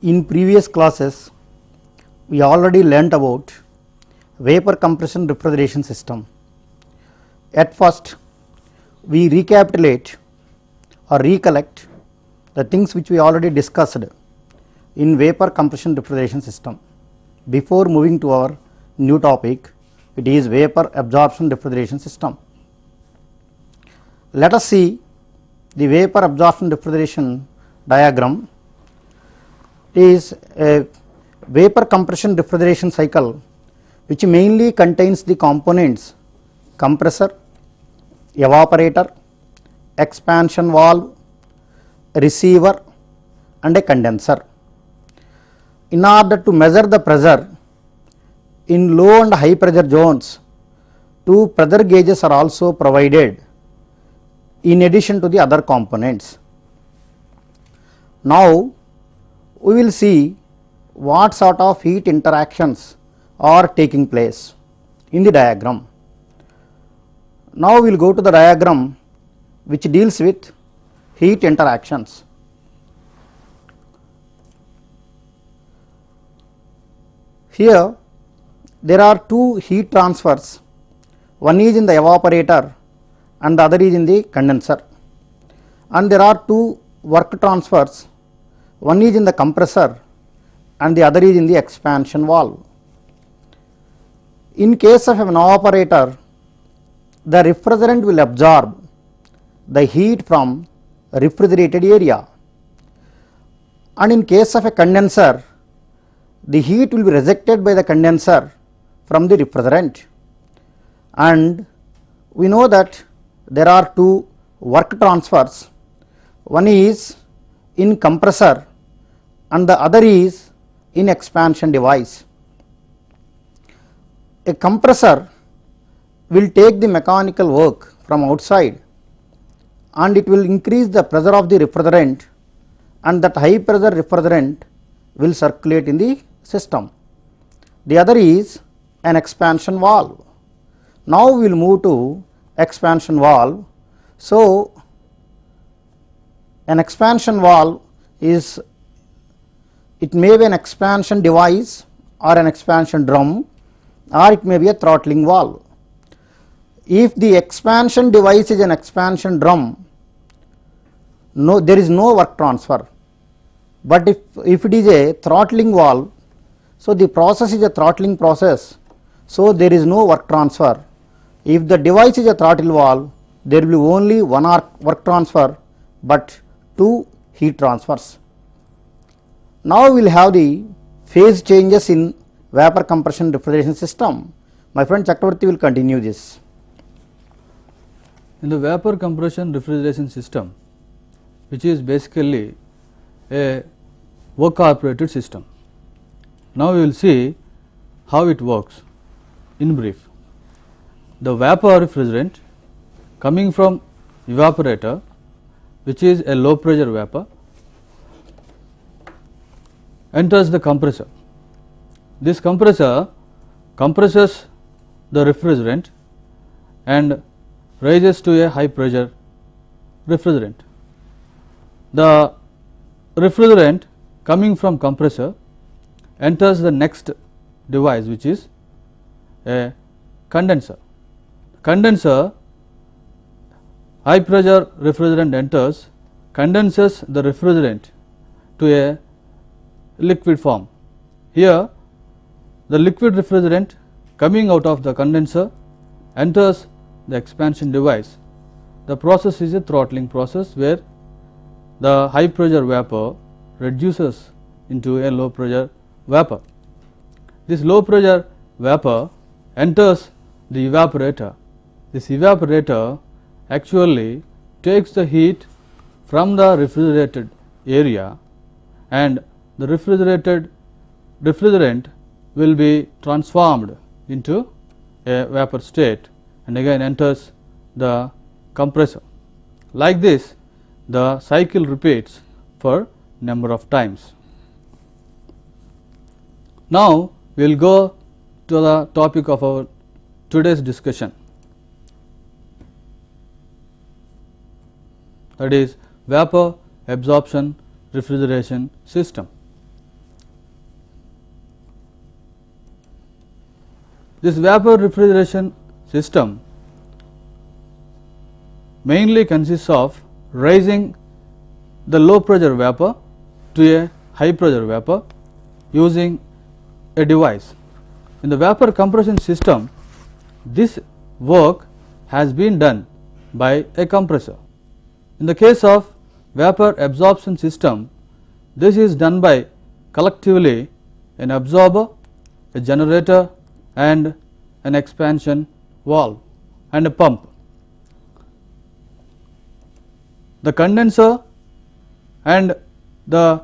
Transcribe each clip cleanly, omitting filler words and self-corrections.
In previous classes, we already learnt about vapor compression refrigeration system. At first, we recapitulate or recollect the things which we already discussed in vapor compression refrigeration system. Before moving to our new topic, it is vapor absorption refrigeration system. Let us see the vapor absorption refrigeration diagram. It is a vapor compression refrigeration cycle which mainly contains the components compressor, evaporator, expansion valve, receiver and a condenser. In order to measure the pressure in low and high pressure zones, two pressure gauges are also provided in addition to the other components. Now, we will see what sort of heat interactions are taking place in the diagram. Now, we will go to the diagram which deals with heat interactions. Here, there are two heat transfers, one is in the evaporator and the other is in the condenser, and there are two work transfers, one is in the compressor and the other is in the expansion valve. In case of an evaporator, the refrigerant will absorb the heat from refrigerated area, and in case of a condenser, the heat will be rejected by the condenser from the refrigerant. And we know that there are two work transfers, one is in compressor and the other is in expansion device. A compressor will take the mechanical work from outside and it will increase the pressure of the refrigerant, and that high pressure refrigerant will circulate in the system. The other is an expansion valve. Now, we will move to expansion valve. So, an expansion valve is, it may be an expansion device or an expansion drum, or it may be a throttling valve. If the expansion device is an expansion drum, there is no work transfer, but if it is a throttling valve, so the process is a throttling process, so there is no work transfer. If the device is a throttle valve, there will be only one work transfer but two heat transfers. Now, we will have the phase changes in vapor compression refrigeration system. My friend Chakravarti will continue this. In the vapor compression refrigeration system, which is basically a work operated system. Now, we will see how it works in brief. The vapor refrigerant coming from evaporator, which is a low pressure vapor, enters the compressor. This compressor compresses the refrigerant and raises to a high pressure refrigerant. The refrigerant coming from compressor enters the next device, which is a condenser. Condenser, high pressure refrigerant enters, condenses the refrigerant to a liquid form. Here, the liquid refrigerant coming out of the condenser enters the expansion device. The process is a throttling process where the high pressure vapor reduces into a low pressure vapor. This low pressure vapor enters the evaporator. This evaporator actually takes the heat from the refrigerated area, and the refrigerant will be transformed into a vapor state and again enters the compressor. Like this, the cycle repeats for number of times. Now, we will go to the topic of our today's discussion, that is vapor absorption refrigeration system. This vapor refrigeration system mainly consists of raising the low pressure vapor to a high pressure vapor using a device. In the vapor compression system, this work has been done by a compressor. In the case of vapor absorption system, this is done by collectively an absorber, a generator and an expansion valve and a pump. The condenser and the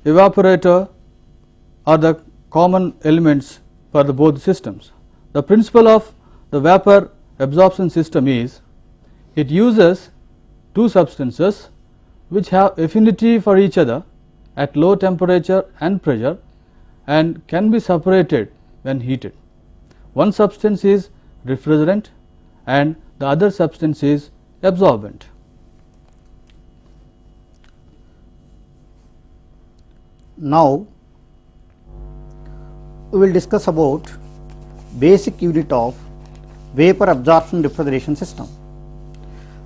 evaporator are the common elements for the both systems. The principle of the vapor absorption system is it uses two substances which have affinity for each other at low temperature and pressure and can be separated when heated. One substance is refrigerant and the other substance is absorbent. Now we will discuss about basic unit of vapor absorption refrigeration system.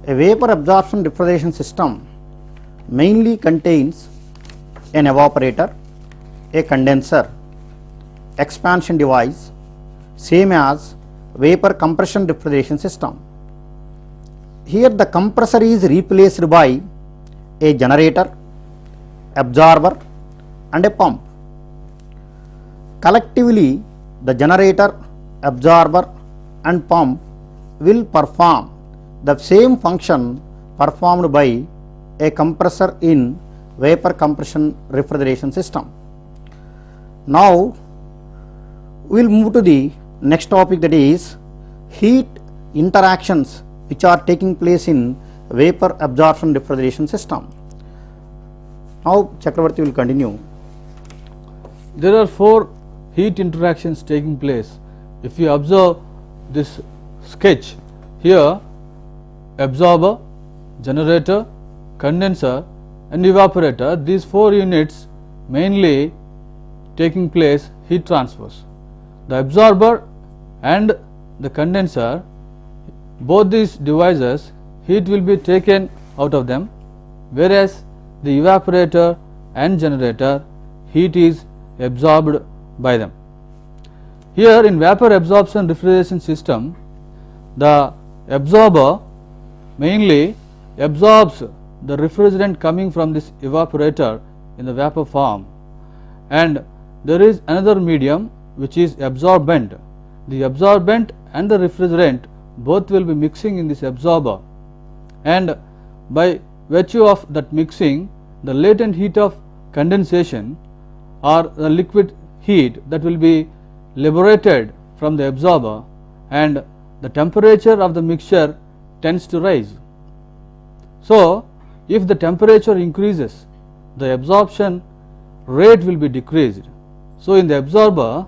A vapor absorption refrigeration system mainly contains an evaporator, a condenser, expansion device, same as vapor compression refrigeration system. Here the compressor is replaced by a generator, absorber and a pump. Collectively, the generator, absorber and pump will perform the same function performed by a compressor in vapor compression refrigeration system. Now we will move to the next topic, that is heat interactions which are taking place in vapor absorption refrigeration system. Now Chakravarti will continue. There are four heat interactions taking place. If you observe this sketch here, absorber, generator, condenser and evaporator, these four units mainly taking place heat transfers. The absorber and the condenser, both these devices, heat will be taken out of them, whereas the evaporator and generator, heat is absorbed by them. Here in vapor absorption refrigeration system, the absorber mainly absorbs the refrigerant coming from this evaporator in the vapor form, and there is another medium which is absorbent. The absorbent and the refrigerant both will be mixing in this absorber, and by virtue of that mixing, the latent heat of condensation or the liquid heat that will be liberated from the absorber, and the temperature of the mixture tends to rise. So if the temperature increases, the absorption rate will be decreased. So in the absorber,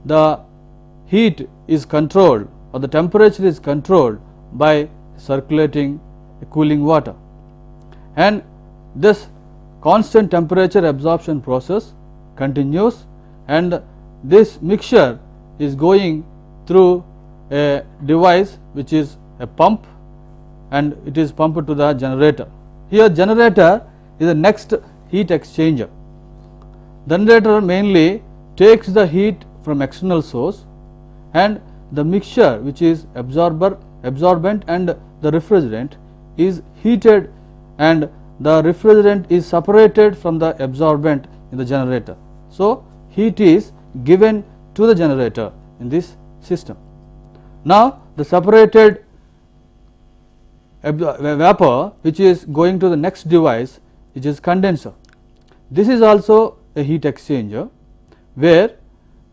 the heat is controlled or the temperature is controlled by circulating cooling water, and this constant temperature absorption process continues, and this mixture is going through a device which is a pump, and it is pumped to the generator. Here generator is the next heat exchanger. Generator mainly takes the heat from external source, and the mixture which is absorbent and the refrigerant is heated, and the refrigerant is separated from the absorbent in the generator. So heat is given to the generator in this system. Now the separated vapor which is going to the next device, which is condenser. This is also a heat exchanger, where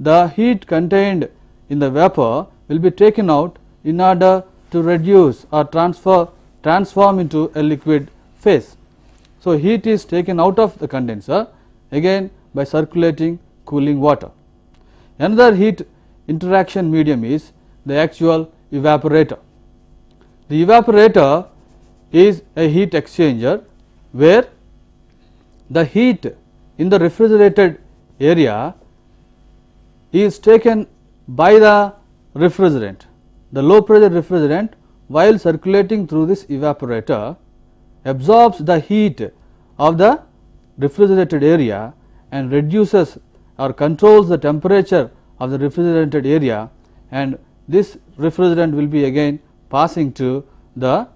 the heat contained in the vapor will be taken out in order to reduce or transform into a liquid phase. So heat is taken out of the condenser again by circulating cooling water. Another heat interaction medium is the actual evaporator. The evaporator is a heat exchanger, where the heat in the refrigerated area is taken by the refrigerant. The low pressure refrigerant, while circulating through this evaporator, absorbs the heat of the refrigerated area and reduces or controls the temperature of the refrigerated area, and this refrigerant will be again passing to the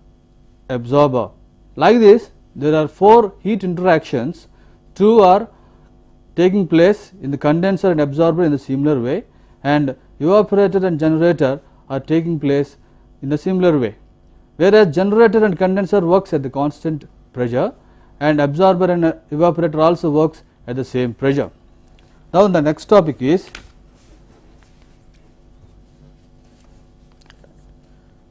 absorber. Like this, there are 4 heat interactions. 2 are taking place in the condenser and absorber in the similar way, and evaporator and generator are taking place in the similar way, whereas generator and condenser works at the constant pressure and absorber and evaporator also works at the same pressure. Now the next topic is,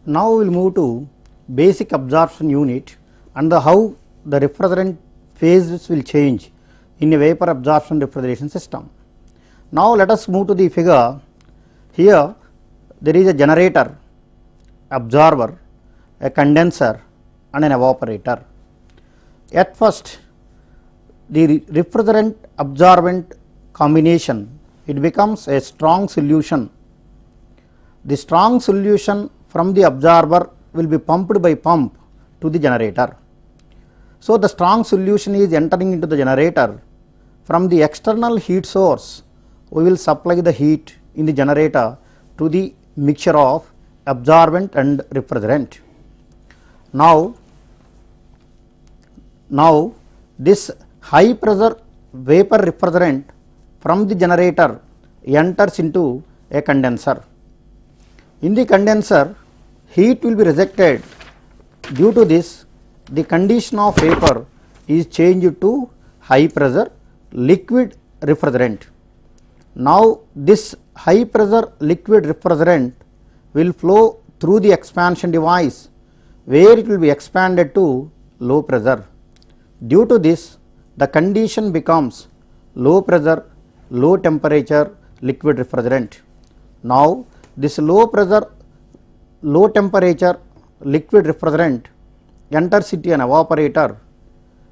now we will move to basic absorption unit and how the refrigerant phases will change in a vapor absorption refrigeration system. Now let us move to the figure. Here there is a generator, absorber, a condenser and an evaporator. At first, the refrigerant absorbent combination, it becomes a strong solution. The strong solution from the absorber will be pumped by pump to the generator. So the strong solution is entering into the generator. From the external heat source, we will supply the heat in the generator to the mixture of absorbent and refrigerant. Now this high pressure vapor refrigerant from the generator enters into a condenser. In the condenser, heat will be rejected. Due to this, the condition of vapor is changed to high pressure liquid refrigerant. Now this high pressure liquid refrigerant will flow through the expansion device, where it will be expanded to low pressure. Due to this, the condition becomes low pressure, low temperature liquid refrigerant. Now this low pressure, low temperature liquid refrigerant enters into an evaporator,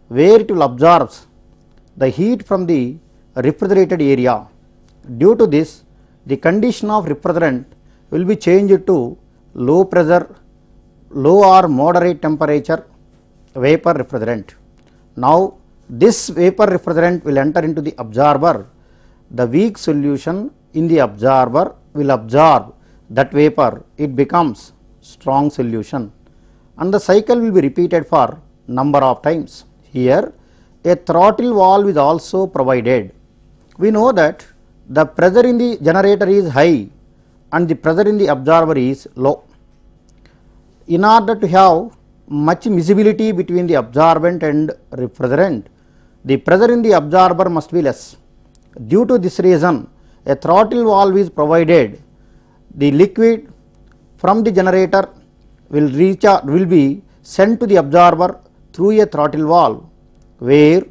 where it will absorb the heat from the refrigerated area. Due to this, the condition of refrigerant will be changed to low pressure, low or moderate temperature vapor refrigerant. Now this vapor refrigerant will enter into the absorber. The weak solution in the absorber will absorb that vapor, it becomes strong solution, and the cycle will be repeated for number of times. Here a throttle valve is also provided. We know that the pressure in the generator is high and the pressure in the absorber is low. In order to have much miscibility between the absorbent and refrigerant, the pressure in the absorber must be less. Due to this reason, a throttle valve is provided. The liquid from the generator will be sent to the absorber through a throttle valve, where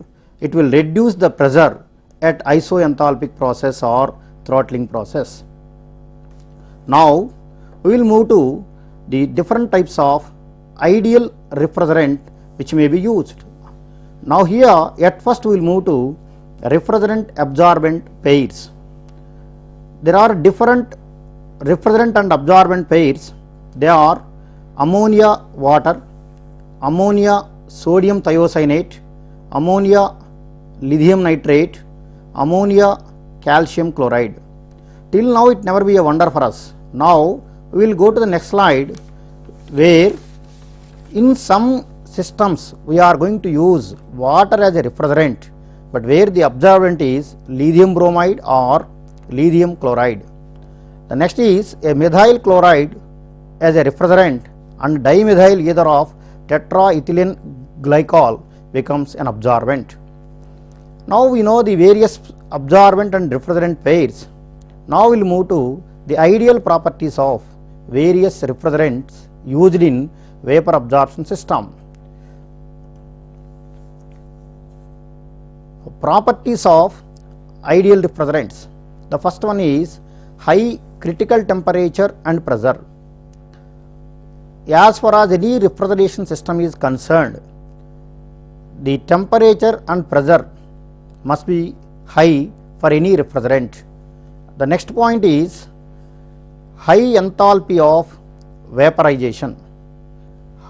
it will reduce the pressure at isoenthalpic process or throttling process. Now we will move to the different types of ideal refrigerant which may be used. Now here at first we will move to refrigerant absorbent pairs. There are different refrigerant and absorbent pairs. They are ammonia water, ammonia sodium thiocyanate, ammonia lithium nitrate, ammonia calcium chloride. Till now it never be a wonder for us. Now we will go to the next slide, where in some systems we are going to use water as a refrigerant, but where the absorbent is lithium bromide or lithium chloride. The next is a methyl chloride as a refrigerant, and dimethyl ether of tetraethylene glycol becomes an absorbent. Now we know the various absorbent and refrigerant pairs. Now we will move to the ideal properties of various refrigerants used in vapor absorption system. Properties of ideal refrigerants. The first one is high critical temperature and pressure. As far as any refrigeration system is concerned, the temperature and pressure must be high for any refrigerant. The next point is high enthalpy of vaporization.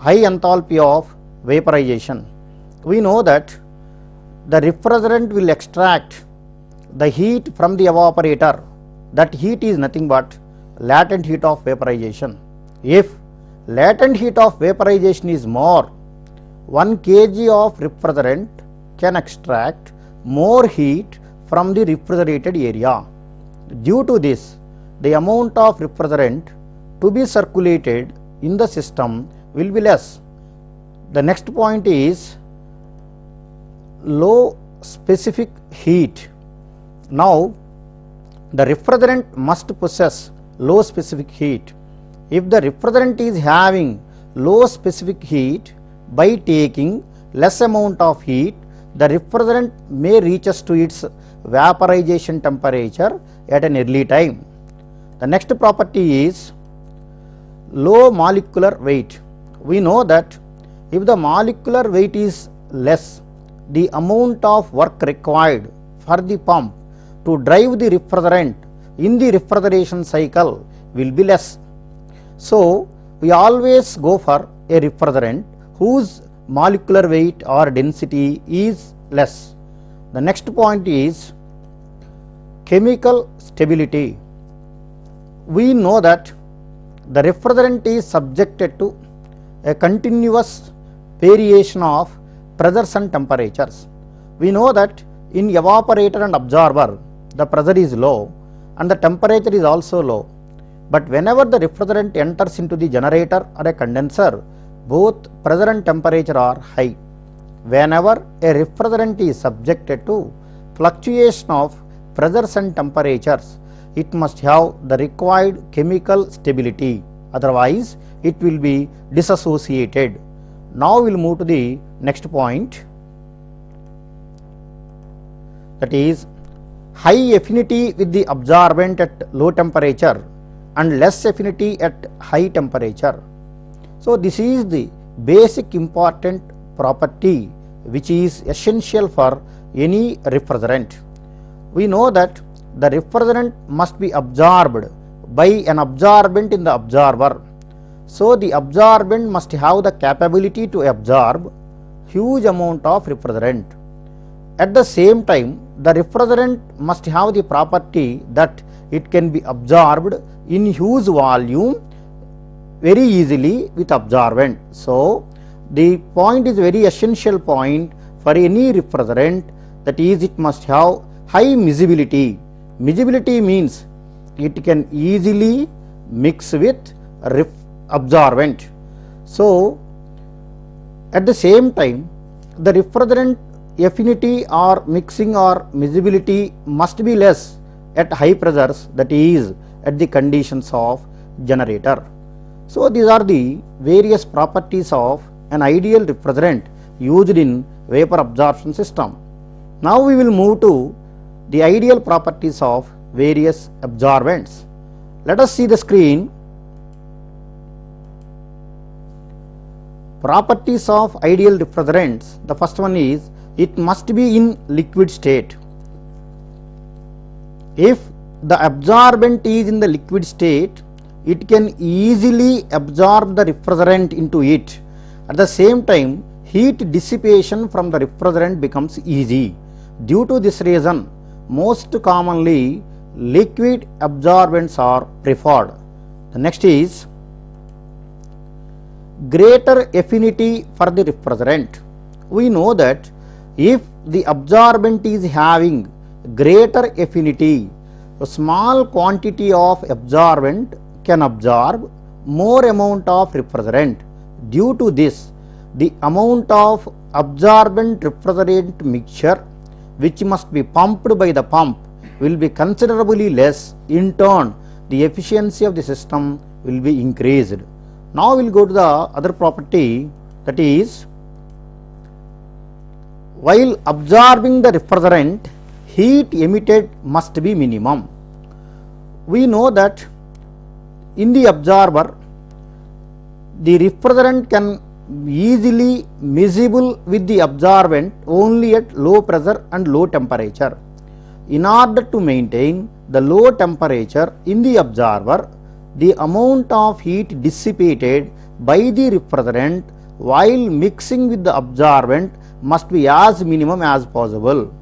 High enthalpy of vaporization. We know that the refrigerant will extract the heat from the evaporator. That heat is nothing but latent heat of vaporization. If latent heat of vaporization is more, 1 kg of refrigerant can extract more heat from the refrigerated area. Due to this, the amount of refrigerant to be circulated in the system will be less. The next point is low specific heat. Now, the refrigerant must possess low specific heat. If the refrigerant is having low specific heat, by taking less amount of heat, the refrigerant may reaches to its vaporization temperature at an early time. The next property is low molecular weight. We know that if the molecular weight is less, the amount of work required for the pump to drive the refrigerant in the refrigeration cycle will be less. So, we always go for a refrigerant whose molecular weight or density is less. The next point is chemical stability. We know that the refrigerant is subjected to a continuous variation of pressures and temperatures. We know that in evaporator and absorber, the pressure is low and the temperature is also low. But whenever the refrigerant enters into the generator or a condenser, both pressure and temperature are high. Whenever a refrigerant is subjected to fluctuation of pressures and temperatures, it must have the required chemical stability, otherwise it will be disassociated. Now we will move to the next point, that is high affinity with the absorbent at low temperature and less affinity at high temperature. So, this is the basic important property which is essential for any refrigerant. We know that the refrigerant must be absorbed by an absorbent in the absorber. So, the absorbent must have the capability to absorb huge amount of refrigerant. At the same time, the refrigerant must have the property that it can be absorbed in huge volume very easily with absorbent. So, the point is very essential point for any refrigerant, that is it must have high miscibility. Miscibility means it can easily mix with absorbent. So, at the same time, the refrigerant affinity or mixing or miscibility must be less at high pressures, that is at the conditions of generator. So, these are the various properties of an ideal refrigerant used in vapor absorption system. Now, we will move to the ideal properties of various absorbents. Let us see the screen. Properties of ideal refrigerants. The first one is it must be in liquid state. If the absorbent is in the liquid state, it can easily absorb the refrigerant into it. At the same time, heat dissipation from the refrigerant becomes easy. Due to this reason, most commonly liquid absorbents are preferred. The next is greater affinity for the refrigerant. We know that if the absorbent is having greater affinity, a small quantity of absorbent can absorb more amount of refrigerant. Due to this, the amount of absorbent refrigerant mixture which must be pumped by the pump will be considerably less. In turn, the efficiency of the system will be increased. Now, we will go to the other property, that is while absorbing the refrigerant, heat emitted must be minimum. We know that in the absorber, the refrigerant can easily miscible with the absorbent only at low pressure and low temperature. In order to maintain the low temperature in the absorber, the amount of heat dissipated by the refrigerant while mixing with the absorbent must be as minimum as possible.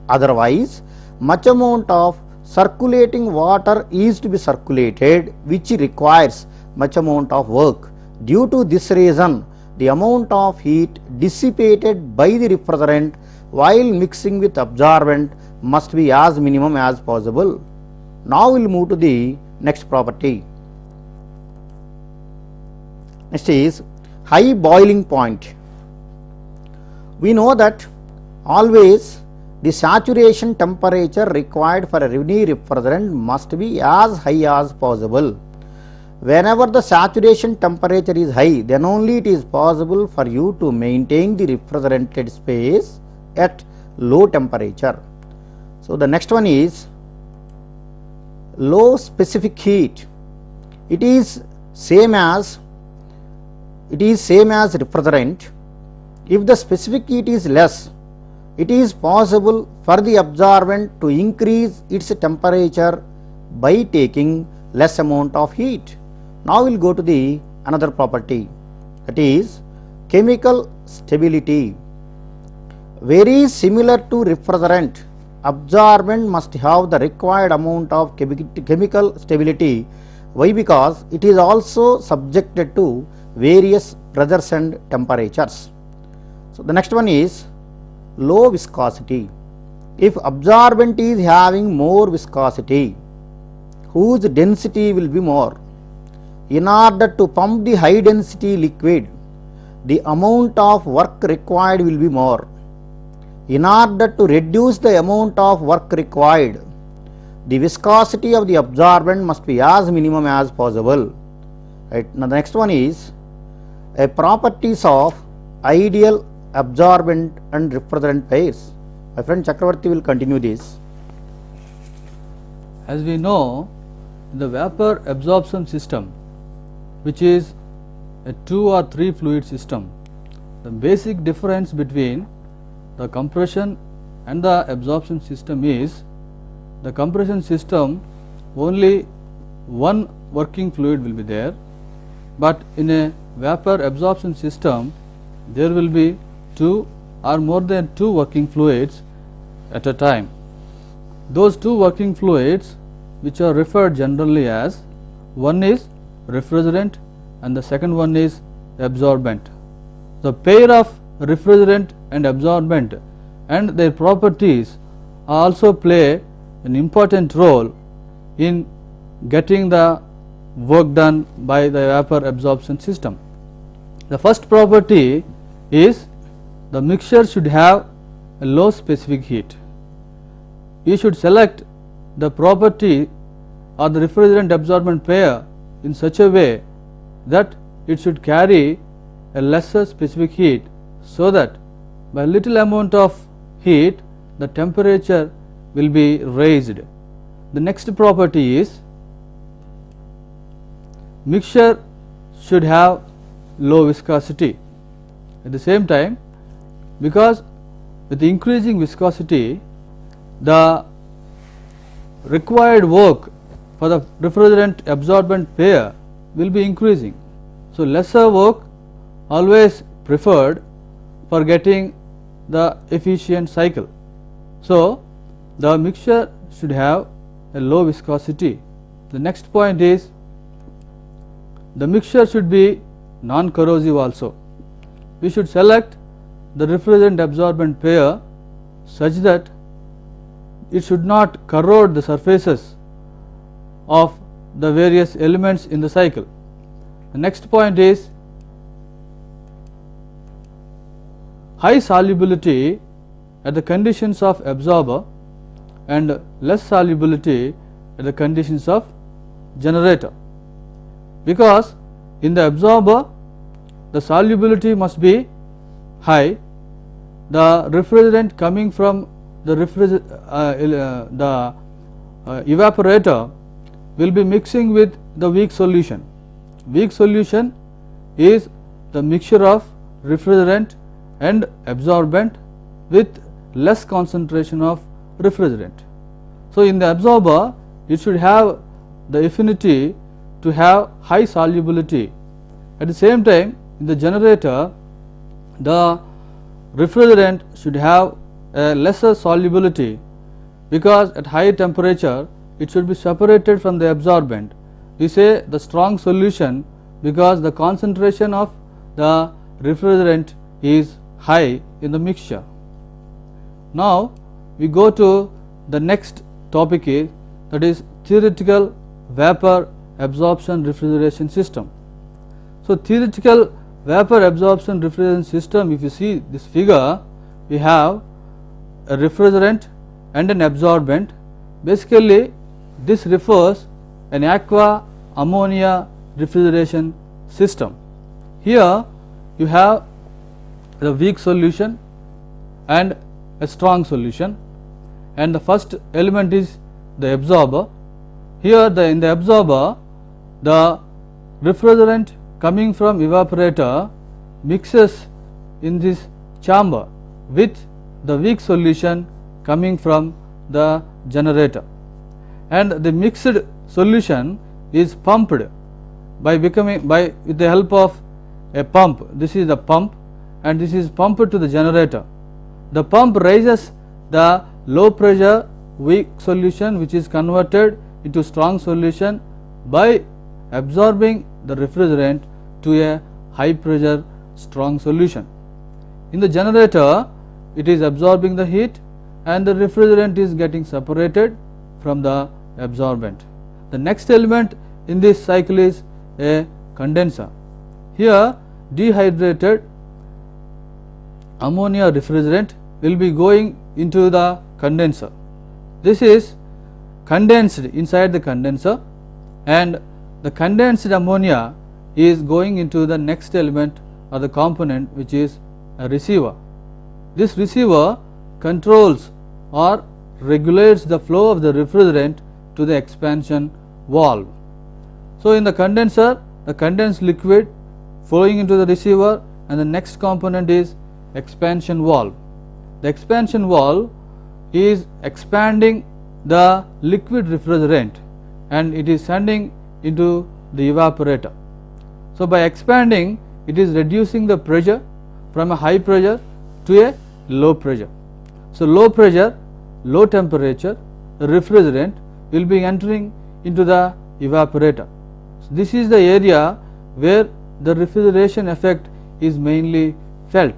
Otherwise, much amount of circulating water is to be circulated, which requires much amount of work. Due to this reason, the amount of heat dissipated by the refrigerant while mixing with absorbent must be as minimum as possible. Now we will move to the next property. Next is high boiling point. We know that always the saturation temperature required for any refrigerant must be as high as possible. Whenever the saturation temperature is high, then only it is possible for you to maintain the refrigeranted space at low temperature. So the next one is low specific heat. It is same as refrigerant. If the specific heat is less, it is possible for the absorbent to increase its temperature by taking less amount of heat. Now we will go to the another property, that is chemical stability. Very similar to refrigerant, absorbent must have the required amount of chemical stability. Why? Because it is also subjected to various pressures and temperatures. So the next one is low viscosity. If absorbent is having more viscosity, whose density will be more? In order to pump the high density liquid, the amount of work required will be more. In order to reduce the amount of work required, the viscosity of the absorbent must be as minimum as possible. Right. Now the next one is a properties of ideal absorbent and refrigerant pairs. My friend Chakravarti will continue this. As we know, in the vapor absorption system, which is a 2 or 3 fluid system, the basic difference between the compression and the absorption system is the compression system only one working fluid will be there, but in a vapor absorption system there will be 2 or more than 2 working fluids at a time. Those 2 working fluids, which are referred generally as, one is refrigerant and the second one is absorbent. The pair of refrigerant and absorbent and their properties also play an important role in getting the work done by the vapor absorption system. The first property is the mixture should have a low specific heat. You should select the property or the refrigerant absorbent pair in such a way that it should carry a lesser specific heat, so that by little amount of heat the temperature will be raised. The next property is mixture should have low viscosity. At the same time, because with the increasing viscosity, the required work for the refrigerant absorbent pair will be increasing. So lesser work always preferred for getting the efficient cycle. So the mixture should have a low viscosity. The next point is the mixture should be non-corrosive also. We should select the refrigerant absorbent pair such that it should not corrode the surfaces of the various elements in the cycle. The next point is high solubility at the conditions of absorber and less solubility at the conditions of generator, because in the absorber the solubility must be high. The refrigerant coming from the evaporator will be mixing with the weak solution. Weak solution is the mixture of refrigerant and absorbent with less concentration of refrigerant. So in the absorber it should have the affinity to have high solubility. At the same time, in the generator, the refrigerant should have a lesser solubility, because at high temperature it should be separated from the absorbent. We say the strong solution because the concentration of the refrigerant is high in the mixture. Now we go to the next topic, that is theoretical vapor absorption refrigeration system. So theoretical vapor absorption refrigeration system, if you see this figure, we have a refrigerant and an absorbent. Basically this refers an aqua ammonia refrigeration system. Here you have the weak solution and a strong solution, and the first element is the absorber. Here in the absorber, the refrigerant coming from evaporator mixes in this chamber with the weak solution coming from the generator, and the mixed solution is pumped with the help of a pump. This is the pump, and this is pumped to the generator. The pump raises the low pressure weak solution, which is converted into strong solution by absorbing the refrigerant to a high pressure strong solution. In the generator, it is absorbing the heat and the refrigerant is getting separated from the absorbent. The next element in this cycle is a condenser. Here dehydrated ammonia refrigerant will be going into the condenser. This is condensed inside the condenser, and the condensed ammonia is going into the next element or the component, which is a receiver. This receiver controls or regulates the flow of the refrigerant to the expansion valve. So in the condenser, the condensed liquid flowing into the receiver, and the next component is expansion valve. The expansion valve is expanding the liquid refrigerant and it is sending into the evaporator. So by expanding, it is reducing the pressure from a high pressure to a low pressure. So low pressure, low temperature refrigerant will be entering into the evaporator. So this is the area where the refrigeration effect is mainly felt.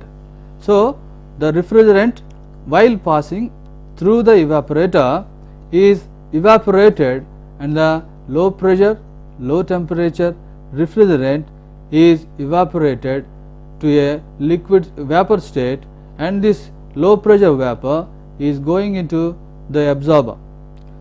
So the refrigerant, while passing through the evaporator, is evaporated, and the low pressure, low temperature refrigerant is evaporated to a liquid vapor state, and this low pressure vapor is going into the absorber.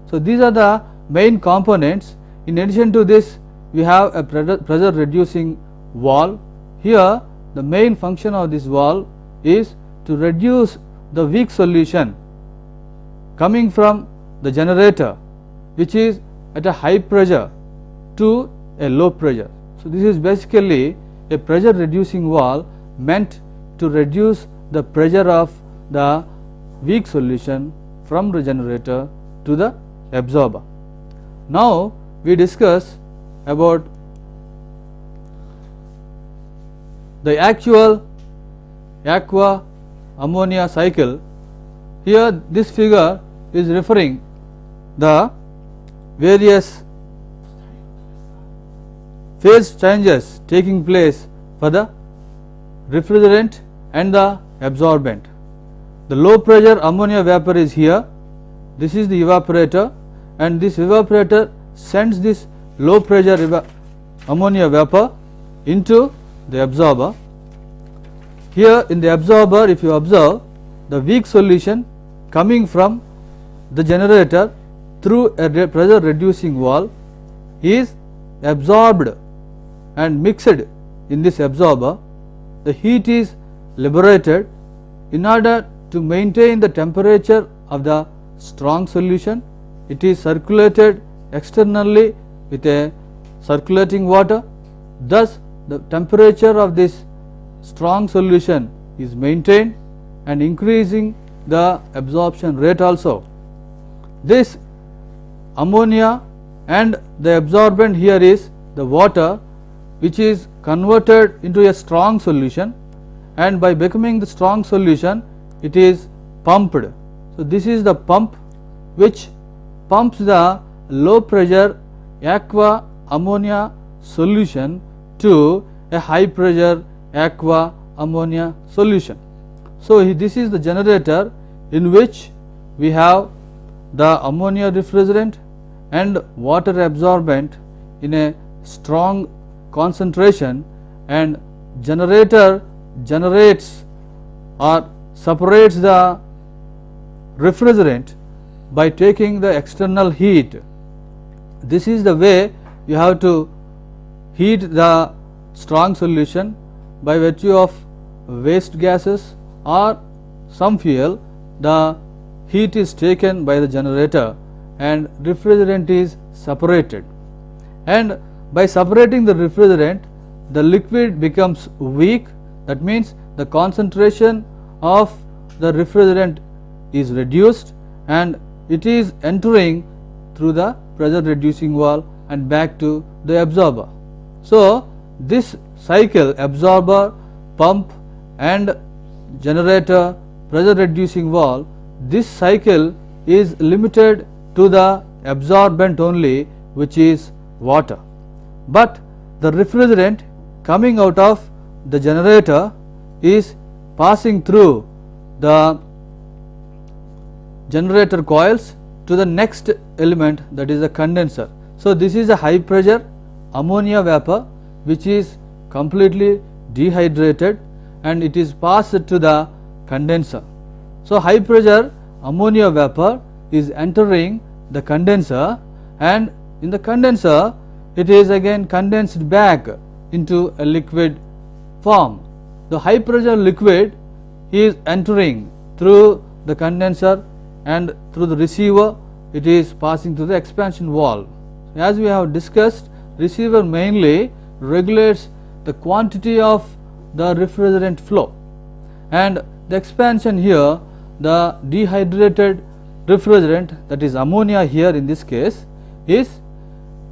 So these are the main components. In addition to this, we have a pressure reducing valve. Here the main function of this valve is to reduce the weak solution coming from the generator, which is at a high pressure, to a low pressure. So this is basically a pressure reducing valve meant to reduce the pressure of the weak solution from the generator to the absorber. Now we discuss about the actual aqua ammonia cycle. Here this figure is referring the various phase changes taking place for the refrigerant and the absorbent. The low pressure ammonia vapor is here. This is the evaporator, and this evaporator sends this low pressure ammonia vapor into the absorber. Here in the absorber, if you observe, the weak solution coming from the generator through a pressure reducing valve is absorbed and mixed in this absorber. The heat is liberated in order to maintain the temperature of the strong solution. It is circulated externally with a circulating water. Thus the temperature of this strong solution is maintained and increasing the absorption rate also. This ammonia and the absorbent here is the water which is converted into a strong solution, and by becoming the strong solution it is pumped. So, this is the pump which pumps the low pressure aqua ammonia solution to a high pressure aqua ammonia solution. So, this is the generator in which we have the ammonia refrigerant and water absorbent in a strong concentration, and generator generates or separates the refrigerant by taking the external heat. This is the way you have to heat the strong solution by virtue of waste gases or some fuel. The heat is taken by the generator and refrigerant is separated, and by separating the refrigerant the liquid becomes weak. That means the concentration of the refrigerant is reduced and it is entering through the pressure reducing valve and back to the absorber. So, this cycle, absorber, pump and generator, pressure reducing valve, this cycle is limited to the absorbent only, which is water. But the refrigerant coming out of the generator is passing through the generator coils to the next element, that is the condenser. So, this is a high pressure ammonia vapor which is completely dehydrated and it is passed to the condenser. So, high pressure ammonia vapor is entering the condenser, and in the condenser it is again condensed back into a liquid form. The high pressure liquid is entering through the condenser and through the receiver it is passing through the expansion valve. As we have discussed, receiver mainly regulates the quantity of the refrigerant flow, and the expansion here, the dehydrated refrigerant, that is ammonia here in this case, is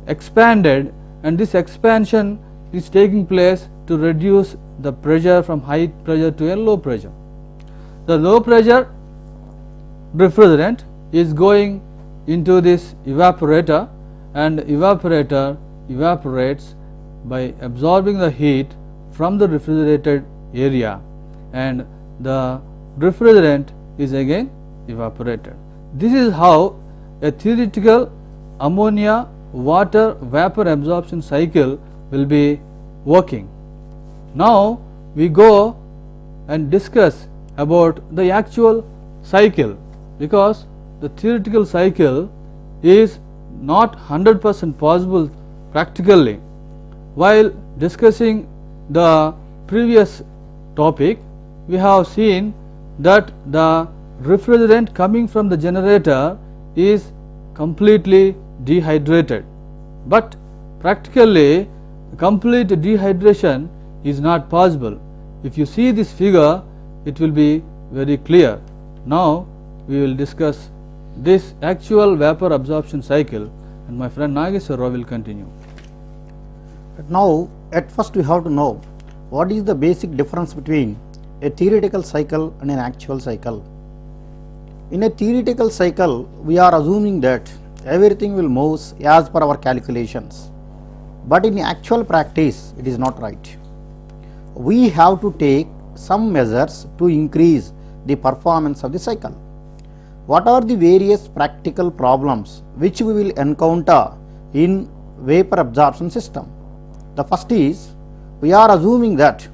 expanded, and this expansion is taking place to reduce the pressure from high pressure to a low pressure. The low pressure refrigerant is going into this evaporator, and evaporator evaporates by absorbing the heat from the refrigerated area, and the refrigerant is again evaporated. This is how a theoretical ammonia water vapor absorption cycle will be working. Now we go and discuss about the actual cycle, because the theoretical cycle is not 100% possible practically. While discussing the previous topic, we have seen that the refrigerant coming from the generator is completely dehydrated, but practically complete dehydration is not possible. If you see this figure, it will be very clear. Now we will discuss this actual vapor absorption cycle, and my friend Nageswara Rao will continue. Now, at first we have to know what is the basic difference between a theoretical cycle and an actual cycle. In a theoretical cycle, we are assuming that everything will move as per our calculations, but in actual practice it is not right. We have to take some measures to increase the performance of the cycle. What are the various practical problems which we will encounter in vapor absorption system? The first is, we are assuming that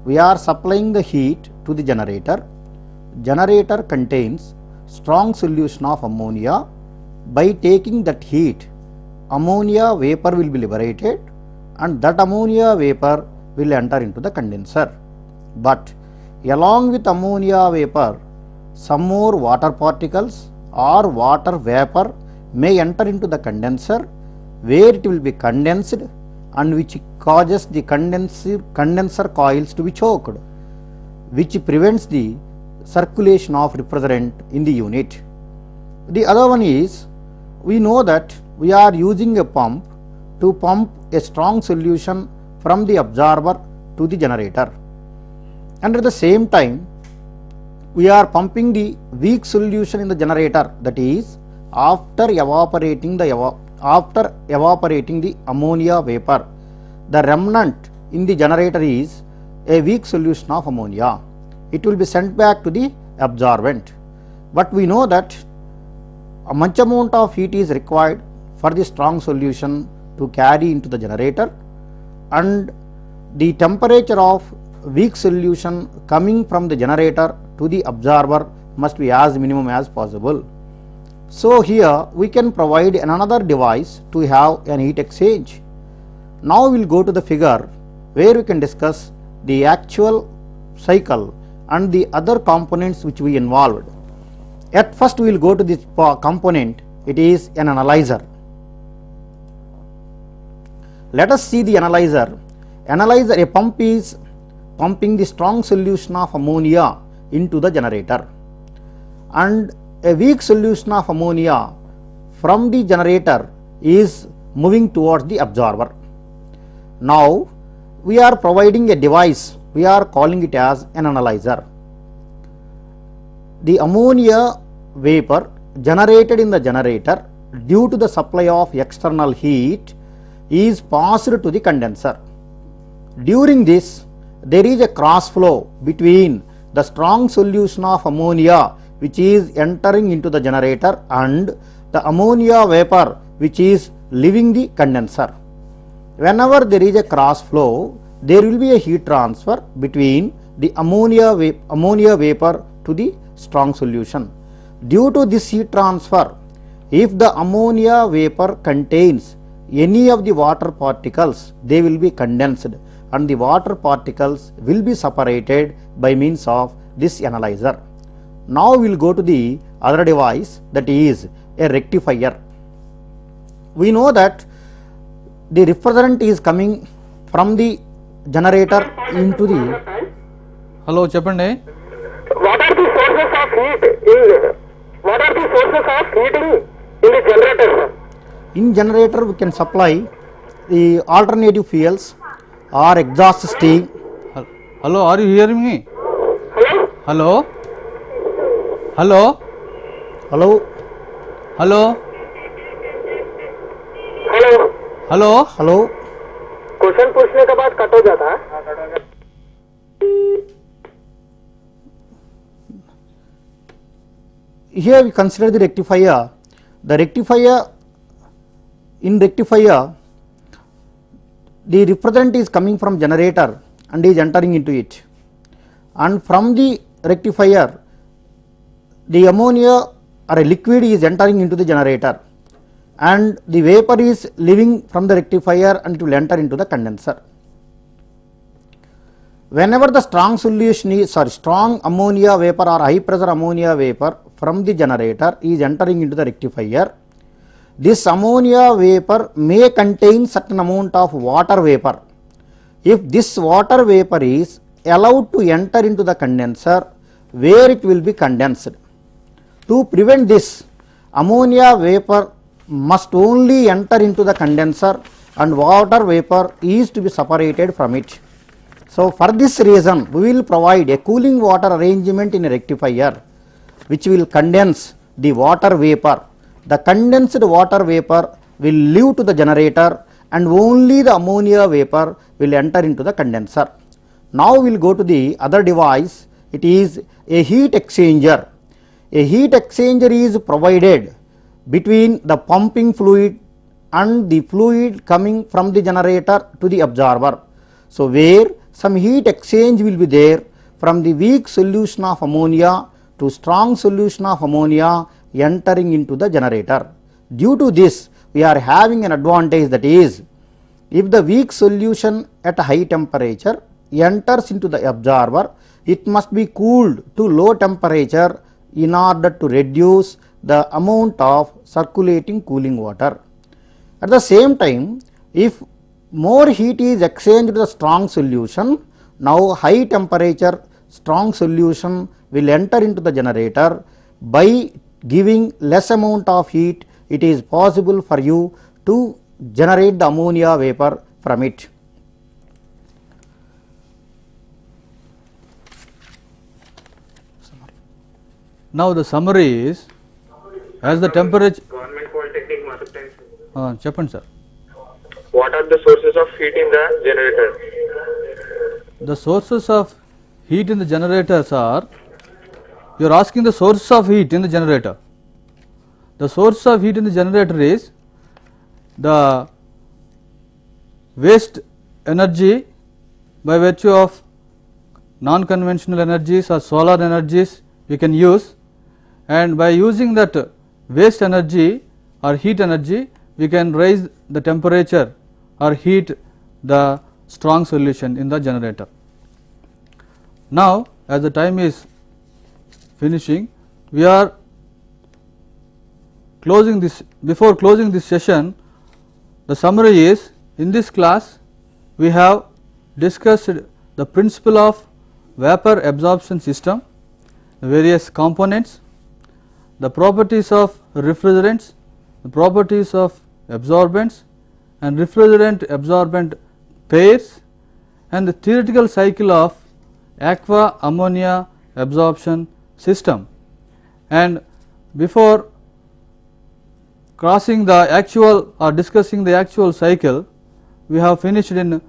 we are supplying the heat to the generator. Generator contains strong solution of ammonia. By taking that heat, ammonia vapor will be liberated, and that ammonia vapor will enter into the condenser. But along with ammonia vapor, some more water particles or water vapor may enter into the condenser, where it will be condensed, and which causes the condenser coils to be choked, which prevents the circulation of refrigerant in the unit. The other one is, we know that we are using a pump to pump a strong solution from the absorber to the generator, and at the same time we are pumping the weak solution in the generator, that is after evaporating the ammonia vapor, the remnant in the generator is a weak solution of ammonia. It will be sent back to the absorbent, but we know that a much amount of heat is required for the strong solution to carry into the generator, and the temperature of weak solution coming from the generator to the absorber must be as minimum as possible. So here we can provide another device to have an heat exchange. Now we will go to the figure where we can discuss the actual cycle and the other components which we involved. At first we will go to this component, it is an analyzer. Let us see the analyzer. Analyzer, a pump is pumping the strong solution of ammonia into the generator, and a weak solution of ammonia from the generator is moving towards the absorber. Now we are providing a device, we are calling it as an analyzer. The ammonia vapor generated in the generator due to the supply of external heat is passed to the condenser. During this, there is a cross flow between the strong solution of ammonia which is entering into the generator and the ammonia vapor which is leaving the condenser. Whenever there is a cross flow, there will be a heat transfer between the ammonia vapor to the strong solution. Due to this heat transfer, if the ammonia vapor contains any of the water particles, they will be condensed and the water particles will be separated by means of this analyzer. Now we will go to the other device, that is a rectifier. We know that the refrigerant is coming from the generator into the. Hello, Chappande. What are the sources of heating in the generator? In generator we can supply the alternative fuels or exhaust steam. Hello, are you hearing me? Hello? Hello? Hello? Hello. Hello Hello? Hello. Question पूछने के बाद cut हो जाता है. Here we consider the rectifier. The rectifier, in rectifier, the refrigerant is coming from generator and is entering into it, and from the rectifier the ammonia or a liquid is entering into the generator and the vapor is leaving from the rectifier and it will enter into the condenser. Whenever the strong solution is strong ammonia vapor or high pressure ammonia vapor from the generator is entering into the rectifier, this ammonia vapor may contain certain amount of water vapor. If this water vapor is allowed to enter into the condenser, where it will be condensed. To prevent this, ammonia vapor must only enter into the condenser and water vapor is to be separated from it. So for this reason we will provide a cooling water arrangement in a rectifier which will condense the water vapor. The condensed water vapor will leave to the generator and only the ammonia vapor will enter into the condenser. Now we will go to the other device, it is a heat exchanger. A heat exchanger is provided between the pumping fluid and the fluid coming from the generator to the absorber. So where some heat exchange will be there from the weak solution of ammonia to strong solution of ammonia entering into the generator. Due to this, we are having an advantage, that is, if the weak solution at a high temperature enters into the absorber, it must be cooled to low temperature in order to reduce the amount of circulating cooling water. At the same time, if more heat is exchanged to the strong solution, now high temperature strong solution will enter into the generator. By giving less amount of heat, it is possible for you to generate the ammonia vapor from it. Now the summary is, as the temperature, Government Polytechnic Mathapatens. చెప్పండి sir. What are the sources of heat in the generator? The sources of heat in the generators are, you are asking the source of heat in the generator. The source of heat in the generator is the waste energy by virtue of non-conventional energies or solar energies we can use, and by using that waste energy or heat energy we can raise the temperature or heat the strong solution in the generator. Now, as the time is finishing, we are closing this. Before closing this session, the summary is, in this class we have discussed the principle of vapor absorption system, various components, the properties of refrigerants, the properties of absorbents and refrigerant absorbent pairs, and the theoretical cycle of aqua ammonia absorption system. And before crossing the actual or discussing the actual cycle, we have finished in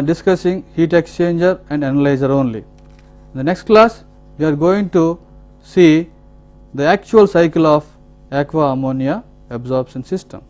discussing heat exchanger and analyzer only. In the next class we are going to see the actual cycle of aqua ammonia absorption system.